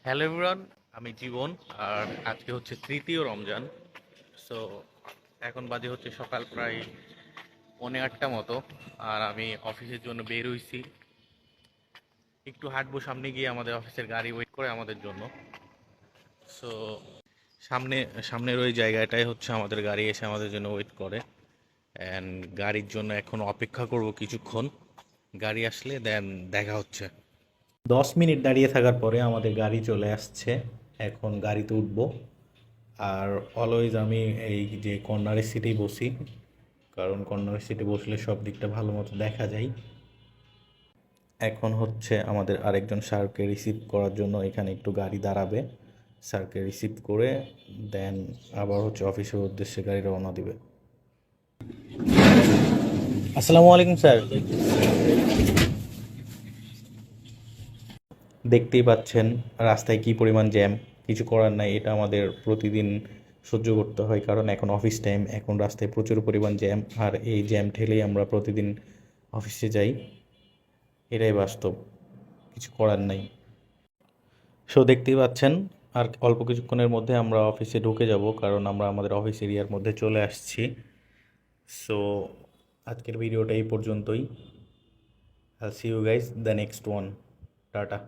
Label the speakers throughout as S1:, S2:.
S1: Hello everyone, আমি জীবন। আর আজকে হচ্ছে তৃতীয় রমজান। সো এখন বাজে হচ্ছে সকাল প্রায় 8:30 মতো। আর আমি অফিসের জন্য বের হইছি, একটু হাঁটবো। সামনে গিয়ে আমাদের অফিসের গাড়ি ওয়েট করে আমাদের জন্য। সো সামনে সামনের ওই জায়গাটায় হচ্ছে আমাদের গাড়ি এসে আমাদের জন্য ওয়েট করে। অ্যান্ড গাড়ির জন্য এখন অপেক্ষা করব কিছুক্ষণ। গাড়ি আসলে দেন দেখা হচ্ছে। 10 মিনিট দাঁড়িয়ে থাকার পরে আমাদের গাড়ি চলে আসছে। এখন গাড়িতে উঠবো। আর অলওয়েজ আমি এই যে কর্নারের সিটেই বসি, কারণ কর্নারের সিটে বসলে সব দিকটা ভালো মতো দেখা যায়। এখন হচ্ছে আমাদের আরেকজন স্যারকে রিসিভ করার জন্য এখানে একটু গাড়ি দাঁড়াবে। স্যারকে রিসিভ করে দেন আবার হচ্ছে অফিসের উদ্দেশ্যে গাড়ি রওনা দিবে। আসসালামু আলাইকুম স্যার। দেখতেই পাচ্ছেন রাস্তায় কি পরিমাণ জ্যাম। কিছু করার নাই, এটা আমাদের প্রতিদিন সহ্য করতে হয়, কারণ এখন অফিস টাইম। এখন রাস্তায় প্রচুর পরিমাণ জ্যাম, আর এই জ্যাম ঠেলেই আমরা প্রতিদিন অফিসে যাই। এটাই বাস্তব, কিছু করার নাই। সো দেখতেই পাচ্ছেন আর অল্প কিছুক্ষণের মধ্যে আমরা অফিসে ঢুকে যাব, কারণ আমরা আমাদের অফিস এরিয়ার মধ্যে চলে আসছি। সো আজকের ভিডিওটা এই পর্যন্তই। I'll see you guys the next one. Tata.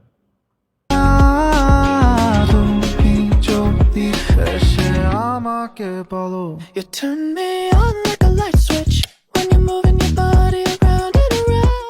S2: You turn me on like a light switch.